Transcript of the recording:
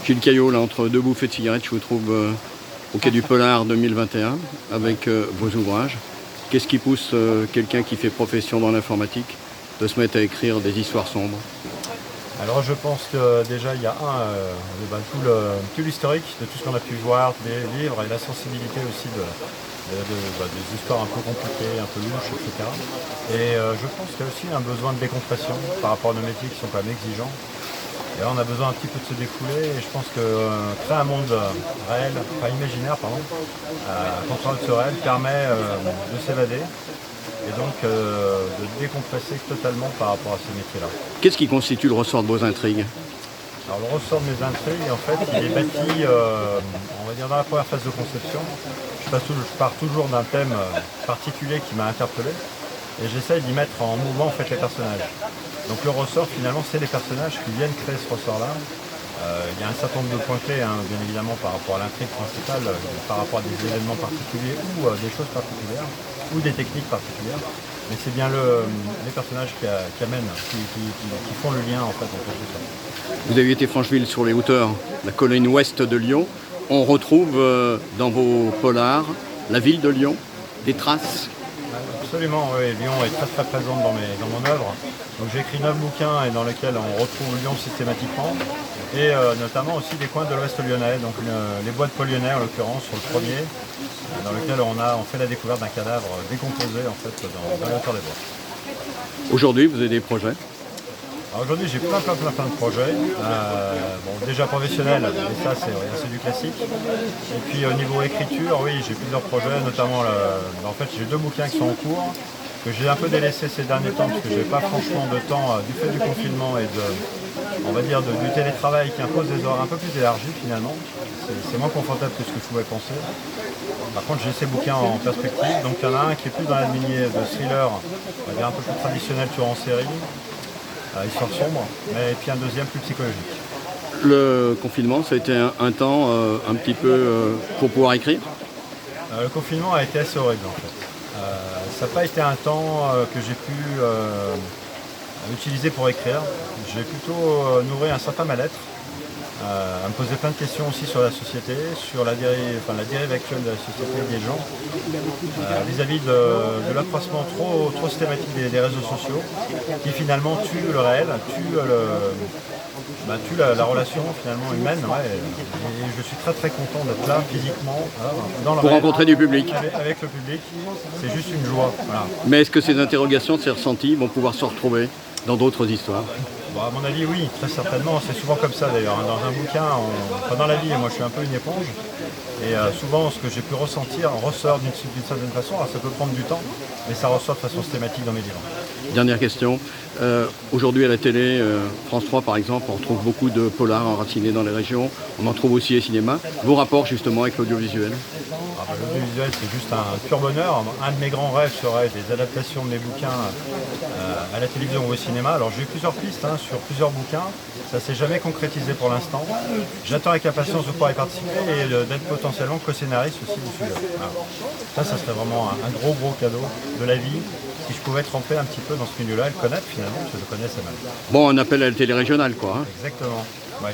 Gilles Caillot, là, entre deux bouffées de cigarettes, je vous trouve au Quai du Polar 2021 avec vos ouvrages. Qu'est-ce qui pousse quelqu'un qui fait profession dans l'informatique de se mettre à écrire des histoires sombres? Alors je pense que déjà il y a tout l'historique de tout ce qu'on a pu voir, des livres et la sensibilité aussi des histoires un peu compliquées, un peu louches, etc. Et je pense qu'il y a aussi un besoin de décompression par rapport à nos métiers qui sont quand même exigeants. Et là on a besoin un petit peu de se défouler et je pense que créer un monde réel, enfin imaginaire pardon, contre ce réel permet de s'évader et donc de décompresser totalement par rapport à ce métier-là. Qu'est-ce qui constitue le ressort de vos intrigues? Alors le ressort de mes intrigues, en fait, il est bâti, on va dire, dans la première phase de conception. Je pars toujours d'un thème particulier qui m'a interpellé et j'essaye d'y mettre en mouvement en fait, les personnages. Donc le ressort, finalement, c'est les personnages qui viennent créer ce ressort-là. Il y a un certain nombre de points clés, hein, bien évidemment, par rapport à l'intrigue principale, par rapport à des événements particuliers ou des choses particulières, ou des techniques particulières. Mais c'est bien les personnages qui amènent, qui font le lien en fait entre tout ça. Vous avez été Francheville sur les hauteurs, la colline ouest de Lyon. On retrouve dans vos polars la ville de Lyon, des traces. Absolument, oui. Lyon est très très présente dans mon œuvre. Donc j'ai écrit 9 bouquins et dans lesquels on retrouve Lyon systématiquement. Et notamment aussi des coins de l'ouest lyonnais, donc les bois de Paul-Lyonnais en l'occurrence sur le premier, dans lequel on fait la découverte d'un cadavre décomposé en fait dans la hauteur des bois. Aujourd'hui, vous avez des projets? Aujourd'hui j'ai plein de projets, déjà professionnels, mais ça c'est du classique. Et puis au niveau écriture, oui j'ai plusieurs projets, notamment en fait j'ai 2 bouquins qui sont en cours, que j'ai un peu délaissé ces derniers temps parce que je n'avais pas franchement de temps du fait du confinement et du télétravail qui impose des horaires un peu plus élargis finalement. C'est moins confortable que ce que je pouvais penser. Par contre j'ai ces bouquins en perspective, donc il y en a un qui est plus dans la lignée de thriller, on va dire un peu plus traditionnel, tueur en série. Histoire sombre, et puis un deuxième plus psychologique. Le confinement, ça a été un temps un petit peu pour pouvoir écrire? Le confinement a été assez horrible en fait. Ça n'a pas été un temps que j'ai pu utiliser pour écrire. J'ai plutôt nourri un certain mal-être, à me poser plein de questions aussi sur la société, sur la dérive actuelle de la société des gens, vis-à-vis de l'accroissement trop systématique des réseaux sociaux, qui finalement tue le réel, tue la relation finalement humaine. Ouais, et je suis très content d'être là physiquement, dans le Pour réel, rencontrer du public. avec le public, c'est juste une joie. Voilà. Mais est-ce que ces interrogations, ces ressentis vont pouvoir se retrouver dans d'autres histoires? Bon, à mon avis, oui, très certainement. C'est souvent comme ça d'ailleurs. Dans un bouquin, dans la vie, moi je suis un peu une éponge. Et souvent, ce que j'ai pu ressentir ressort d'une certaine façon. Alors ça peut prendre du temps, mais ça ressort de façon systématique dans mes livres. Dernière question. Aujourd'hui à la télé, France 3 par exemple, on retrouve beaucoup de polars enracinés dans les régions. On en trouve aussi au cinéma. Vos rapports justement avec l'audiovisuel? L'audiovisuel, c'est juste un pur bonheur. Un de mes grands rêves serait des adaptations de mes bouquins à la télévision ou au cinéma. Alors j'ai eu plusieurs pistes sur plusieurs bouquins. Ça ne s'est jamais concrétisé pour l'instant. J'attends avec impatience de pouvoir y participer et d'être potentiellement co-scénariste aussi du sujet. Voilà. Ça serait vraiment un gros cadeau de la vie. Si je pouvais tremper un petit peu dans ce milieu-là et le connaître finalement, parce que je le connais assez mal. Bon, un appel à la télé régionale quoi. Exactement. Ouais.